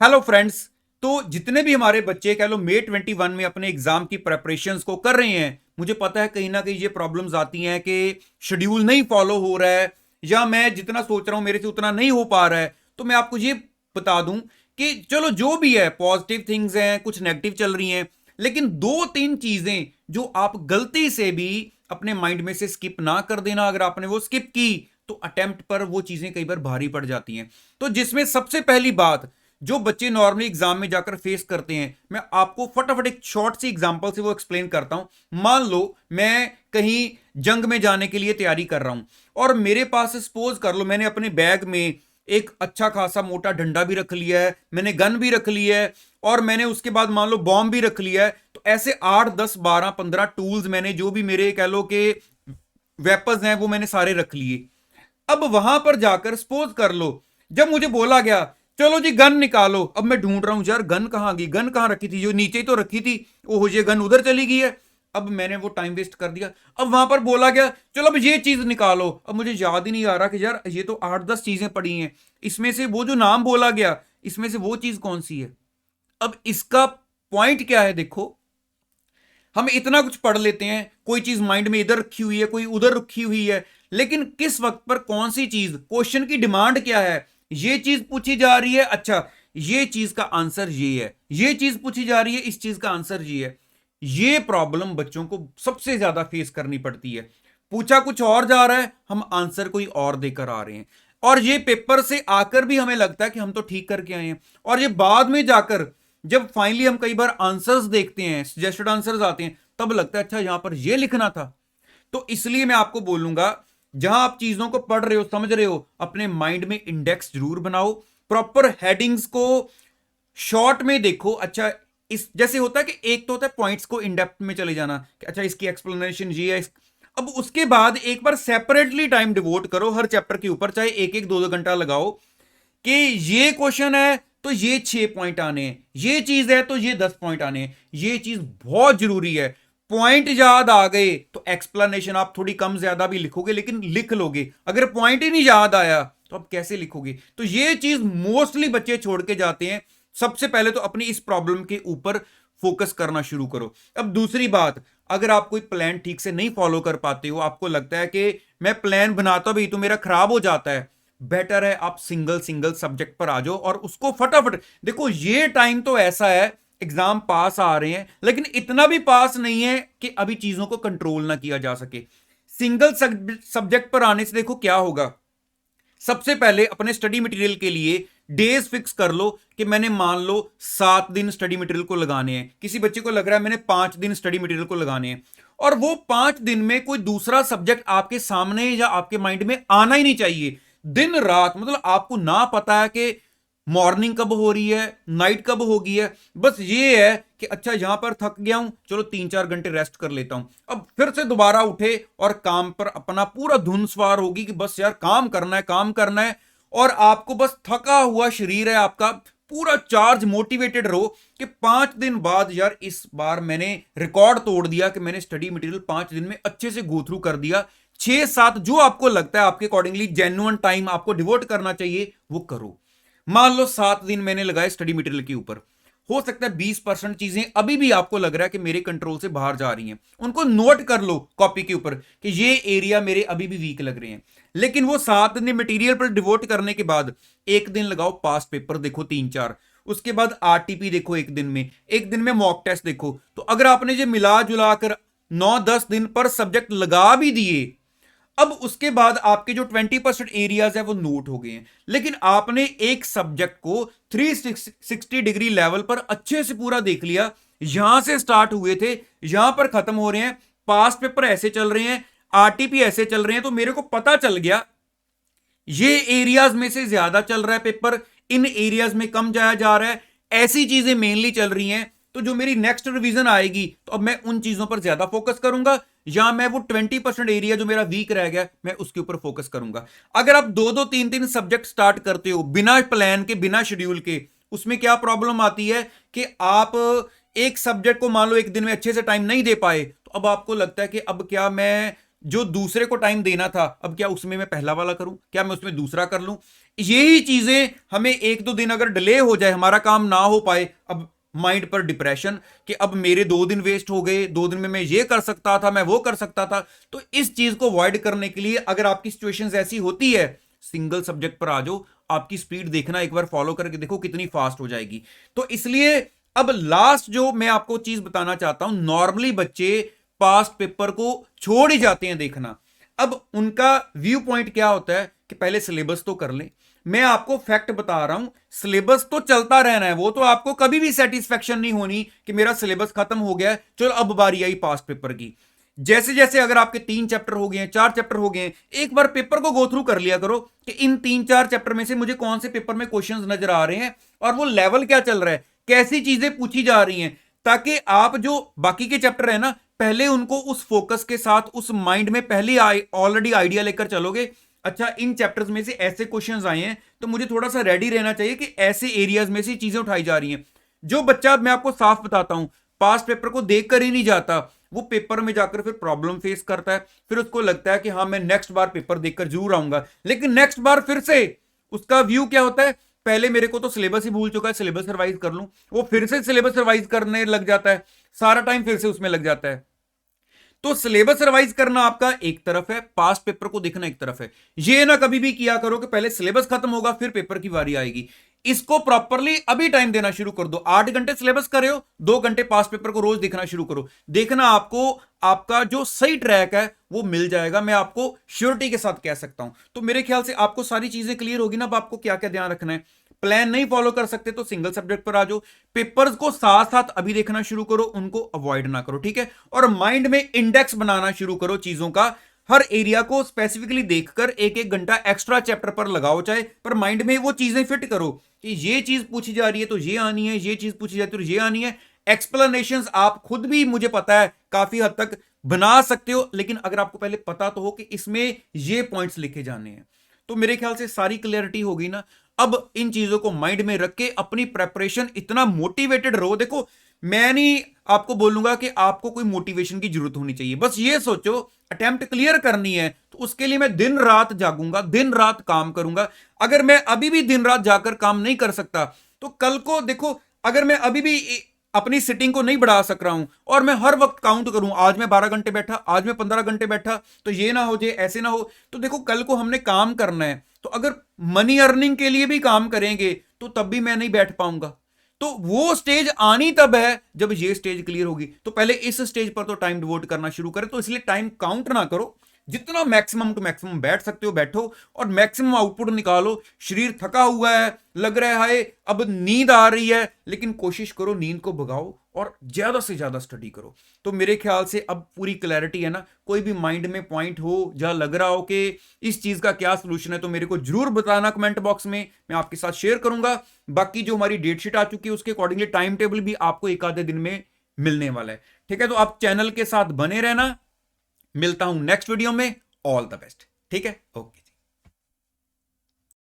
Hello friends. तो जितने भी हमारे बच्चे कह लो मे 21 में अपने एग्जाम की प्रेपरेशंस को कर रहे हैं, मुझे पता है कहीं ना कहीं ये प्रॉब्लम्स आती हैं कि शेड्यूल नहीं फॉलो हो रहा है या मैं जितना सोच रहा हूं मेरे से उतना नहीं हो पा रहा है। तो मैं आपको ये बता दूं कि चलो जो भी है पॉजिटिव थिंग्स हैं, कुछ नेगेटिव चल रही हैं, लेकिन दो तीन चीजें जो आप गलती से भी अपने माइंड में से स्किप ना कर देना। अगर आपने वो स्किप की तो अटेम्प्ट पर वो चीजें कई बार भारी पड़ जाती हैं। तो जिसमें सबसे पहली बात जो बच्चे नॉर्मली एग्जाम में जाकर फेस करते हैं, मैं आपको फटाफट एक शॉर्ट सी एग्जांपल से वो एक्सप्लेन करता हूं। मान लो मैं कहीं जंग में जाने के लिए तैयारी कर रहा हूं और मेरे पास सपोज कर लो मैंने अपने बैग में एक अच्छा खासा मोटा डंडा भी रख लिया है, मैंने गन भी रख लिया है और मैंने उसके बाद मान लो बॉम्ब भी रख लिया है। तो ऐसे 8 10 12 15 टूल्स मैंने जो भी मेरे कह लो कि वेपन्स हैं वो मैंने सारे रख लिए। अब वहां पर जाकर सपोज कर लो जब मुझे बोला गया चलो जी गन निकालो, अब मैं ढूंढ रहा हूं यार गन कहां गई, गन कहां रखी थी, जो नीचे ही तो रखी थी, ओहो ये गन उधर चली गई है। अब मैंने वो टाइम वेस्ट कर दिया। अब वहां पर बोला गया चलो अब ये चीज निकालो, अब मुझे याद ही नहीं आ रहा कि यार ये तो 8 10 चीजें पड़ी हैं, इसमें से वो जो नाम बोला गया इसमें से वो चीज कौन सी है। अब इसका पॉइंट क्या है, देखो हम इतना कुछ पढ़ लेते हैं, कोई चीज माइंड में इधर रखी हुई है कोई उधर रखी हुई है, लेकिन किस वक्त पर कौन सी चीज, क्वेश्चन की डिमांड क्या है, ये चीज पूछी जा रही है, अच्छा ये चीज का आंसर ये है, ये चीज पूछी जा रही है इस चीज का आंसर ये है। ये प्रॉब्लम बच्चों को सबसे ज्यादा फेस करनी पड़ती है। पूछा कुछ और जा रहा है, हम आंसर कोई और देकर आ रहे हैं, और ये पेपर से आकर भी हमें लगता है कि हम तो ठीक करके आए हैं, और ये बाद में जाकर जब फाइनली हम कई बार आंसर्स देखते हैं, सजेस्टेड आंसर्स आते हैं, तब लगता है अच्छा यहां पर ये लिखना था। तो इसलिए मैं आपको बोलूंगा जहां आप चीजों को पढ़ रहे हो समझ रहे हो, अपने माइंड में इंडेक्स जरूर बनाओ, प्रॉपर हेडिंग्स को शॉर्ट में देखो। अच्छा इस जैसे होता है कि एक तो होता है पॉइंट्स को इनडेप्थ में चले जाना कि अच्छा इसकी एक्सप्लेनेशन ये है, अब उसके बाद एक बार सेपरेटली टाइम डिवोट करो हर चैप्टर के ऊपर, चाहे एक एक 2 2 घंटा लगाओ कि ये क्वेश्चन है तो ये 6 पॉइंट आने हैं, ये चीज है तो ये 10 पॉइंट आने हैं। ये चीज बहुत जरूरी है। पॉइंट याद आ गए तो एक्सप्लेनेशन आप थोड़ी कम ज्यादा भी लिखोगे लेकिन लिख लोगे, अगर पॉइंट ही नहीं याद आया तो आप कैसे लिखोगे। तो ये चीज मोस्टली बच्चे छोड़ के जाते हैं। सबसे पहले तो अपनी इस प्रॉब्लम के ऊपर फोकस करना शुरू करो। अब दूसरी बात, अगर आप कोई प्लान ठीक से नहीं फॉलो कर पाते हो, आपको लगता है कि मैं प्लान बनाता भी तो मेरा खराब हो जाता है, बेटर है आप सिंगल सिंगल सब्जेक्ट पर आ जाओ और उसको फटाफट देखो। ये टाइम तो ऐसा है, एग्जाम पास आ रहे हैं लेकिन इतना भी पास नहीं है कि अभी चीजों को कंट्रोल ना किया जा सके। सिंगल सब्जेक्ट पर आने से देखो क्या होगा। सबसे पहले अपने स्टडी मटेरियल के लिए डेज फिक्स कर लो कि मैंने मान लो 7 दिन स्टडी मटेरियल को लगाने हैं। किसी बच्चे को लग रहा है मैंने 5 दिन स्टडी मटेरियल को लगाने हैं, और वो 5 दिन में कोई दूसरा सब्जेक्ट आपके सामने या आपके माइंड में आना ही नहीं चाहिए। दिन रात मतलब आपको ना पता है कि मॉर्निंग कब हो रही है नाइट कब होगी है, बस ये है कि अच्छा यहां पर थक गया हूं चलो 3 4 घंटे रेस्ट कर लेता हूं, अब फिर से दोबारा उठे और काम पर अपना पूरा धुन सवार होगी कि बस यार काम करना है काम करना है। और आपको बस थका हुआ शरीर है आपका, पूरा चार्ज मोटिवेटेड रहो कि 5 दिन बाद यार इस बार मैंने रिकॉर्ड तोड़ दिया कि मैंने स्टडी मटेरियल 5 दिन में अच्छे से गो थ्रू कर दिया। 6 7 जो आपको लगता है आपके अकॉर्डिंगली जेन्युइन टाइम आपको डिवोट करना चाहिए वो करो। मान लो 7 दिन मैंने लगाए स्टडी मटेरियल के ऊपर, हो सकता है 20% चीजें अभी भी आपको लग रहा है कि मेरे कंट्रोल से बाहर जा रही हैं, उनको नोट कर लो कॉपी के ऊपर कि ये एरिया मेरे अभी भी वीक लग रहे हैं। लेकिन वो 7 दिन मटेरियल पर डिवोट करने के बाद एक दिन लगाओ पास्ट पेपर देखो 3 4, उसके बाद आरटीपी देखो एक दिन में, एक दिन में मॉक टेस्ट देखो। तो अगर आपने ये मिला जुला कर 9 10 दिन पर सब्जेक्ट लगा भी दिए, अब उसके बाद आपके जो 20% एरियाज है वो नोट हो गए हैं, लेकिन आपने एक सब्जेक्ट को 360 डिग्री लेवल पर अच्छे से पूरा देख लिया। यहां से स्टार्ट हुए थे यहां पर खत्म हो रहे हैं, पास्ट पेपर ऐसे चल रहे हैं, आरटीपी ऐसे चल रहे हैं, तो मेरे को पता चल गया ये एरियाज में से ज्यादा चल रहा है पेपर, इन एरियाज में कम जाया जा रहा है, ऐसी चीजें मेनली चल रही हैं। तो जो मेरी नेक्स्ट रिवीजन आएगी तो अब मैं उन चीजों पर ज्यादा फोकस करूंगा, या मैं वो 20% एरिया जो मेरा वीक रह गया मैं उसके ऊपर फोकस करूंगा। अगर आप 2 2 3 3 सब्जेक्ट स्टार्ट करते हो बिना प्लान के बिना शेड्यूल के, उसमें क्या प्रॉब्लम आती है कि आप एक सब्जेक्ट को मान लो एक दिन में अच्छे से टाइम नहीं दे पाए, तो अब आपको लगता है कि अब क्या मैं जो दूसरे को टाइम देना था, अब क्या उसमें मैं पहला वाला करूं, क्या मैं उसमें दूसरा कर लूं? यही चीजें हमें एक दो दिन अगर डिले हो जाए, हमारा काम ना हो पाए, अब माइंड पर डिप्रेशन कि अब मेरे 2 दिन वेस्ट हो गए, 2 दिन में मैं ये कर सकता था, मैं वो कर सकता था। तो इस चीज को अवॉइड करने के लिए अगर आपकी सिचुएशन ऐसी होती है, सिंगल सब्जेक्ट पर आ जाओ, आपकी स्पीड देखना, एक बार फॉलो करके देखो कितनी फास्ट हो जाएगी। तो इसलिए अब लास्ट जो मैं आपको चीज बताना चाहता हूं, नॉर्मली बच्चे पास्ट पेपर को छोड़ ही जाते हैं देखना। अब उनका व्यू पॉइंट क्या होता है कि पहले सिलेबस तो कर लें। मैं आपको फैक्ट बता रहा हूं, सिलेबस तो चलता रहना है, वो तो आपको कभी भी सेटिस्फेक्शन नहीं होनी कि मेरा सिलेबस खत्म हो गया, चलो अब बारी आई पास्ट पेपर की। जैसे जैसे अगर आपके 3 चैप्टर हो गए, 4 चैप्टर हो गए, एक बार पेपर को गो थ्रू कर लिया करो कि इन 3-4 चैप्टर में से मुझे कौन से पेपर में क्वेश्चंस नजर आ रहे हैं और वो लेवल क्या चल रहा है, कैसी चीजें पूछी जा रही हैं, ताकि आप जो बाकी के चैप्टर है ना, पहले उनको उस फोकस के साथ, उस माइंड में पहले ऑलरेडी आइडिया लेकर चलोगे। अच्छा, इन चैप्टर्स में से ऐसे क्वेश्चंस आए हैं तो मुझे थोड़ा सा रेडी रहना चाहिए कि ऐसे एरियाज में से चीजें उठाई जा रही हैं। जो बच्चा, मैं आपको साफ बताता हूं, पास्ट पेपर को देखकर ही नहीं जाता, वो पेपर में जाकर फिर प्रॉब्लम फेस करता है, फिर उसको लगता है कि हाँ मैं नेक्स्ट बार पेपर देखकर जरूर आऊंगा, लेकिन नेक्स्ट बार फिर से उसका व्यू क्या होता है, पहले मेरे को तो सिलेबस ही भूल चुका है, सिलेबस रिवाइज कर लूं, वो फिर से सिलेबस रिवाइज करने लग जाता है, सारा टाइम फिर से उसमें लग जाता है। तो सिलेबस रिवाइज करना आपका एक तरफ है, पास्ट पेपर को देखना एक तरफ है। ये ना कभी भी किया करो कि पहले सिलेबस खत्म होगा फिर पेपर की बारी आएगी। इसको प्रॉपरली अभी टाइम देना शुरू कर दो। 8 घंटे सिलेबस कर रहे हो, 2 घंटे पास्ट पेपर को रोज देखना शुरू करो। देखना आपको आपका जो सही ट्रैक है वो मिल जाएगा, मैं आपको श्योरिटी के साथ कह सकता हूं। तो मेरे ख्याल से आपको सारी चीजें क्लियर होगी ना। अब आपको क्या क्या ध्यान रखना है, प्लान नहीं फॉलो कर सकते तो सिंगल सब्जेक्ट पर आ जाओ, पेपर्स को साथ साथ अभी देखना शुरू करो, उनको अवॉइड ना करो, ठीक है। और माइंड में इंडेक्स बनाना शुरू करो चीजों का, हर एरिया को स्पेसिफिकली देखकर 1-1 घंटा एक्स्ट्रा चैप्टर पर लगाओ चाहे, पर माइंड में वो चीजें फिट करो कि ये चीज पूछी जा रही है तो ये आनी है, ये चीज पूछी जाती है तो ये आनी है। एक्सप्लेनेशंस आप खुद भी, मुझे पता है, काफी हद तक बना सकते हो, लेकिन अगर आपको पहले पता तो हो कि इसमें ये पॉइंट्स लिखे जाने हैं। तो मेरे ख्याल से सारी क्लैरिटी होगी ना। अब इन चीजों को माइंड में रख के अपनी प्रेपरेशन इतना मोटिवेटेड रहो। देखो, मैं नहीं आपको बोलूंगा कि आपको कोई मोटिवेशन की जरूरत होनी चाहिए, बस ये सोचो अटेम्प्ट क्लियर करनी है तो उसके लिए मैं दिन रात जागूंगा, दिन रात काम करूंगा। अगर मैं अभी भी दिन रात जाकर काम नहीं कर सकता तो कल को देखो, अगर मैं अभी भी अपनी सिटिंग को नहीं बढ़ा सक रहा हूं और मैं हर वक्त काउंट करूं, आज मैं 12 घंटे बैठा, आज मैं 15 घंटे बैठा, तो ये ना हो जाए, ऐसे ना हो, तो देखो कल को हमने काम करना है, तो अगर मनी अर्निंग के लिए भी काम करेंगे तो तब भी मैं नहीं बैठ पाऊंगा। तो वो स्टेज आनी तब है जब ये स्टेज क्लियर होगी। तो पहले इस स्टेज पर तो टाइम डिवोट करना शुरू करें। तो इसलिए टाइम काउंट ना करो, जितना मैक्सिमम टू मैक्सिमम बैठ सकते हो बैठो और मैक्सिमम आउटपुट निकालो। शरीर थका हुआ है, लग रहा है अब नींद आ रही है, लेकिन कोशिश करो नींद को भगाओ और ज्यादा से ज्यादा स्टडी करो। तो मेरे ख्याल से अब पूरी क्लैरिटी है ना। कोई भी माइंड में पॉइंट हो जहां लग रहा हो कि इस चीज का क्या सोल्यूशन है, तो मेरे को जरूर बताना कमेंट बॉक्स में, मैं आपके साथ शेयर करूंगा। बाकी जो हमारी डेट शीट आ चुकी है उसके अकॉर्डिंगली टाइम टेबल भी आपको एक आधे दिन में मिलने वाला है, ठीक है। तो आप चैनल के साथ बने रहना, मिलता हूं नेक्स्ट वीडियो में। ऑल द बेस्ट, ठीक है, ओके।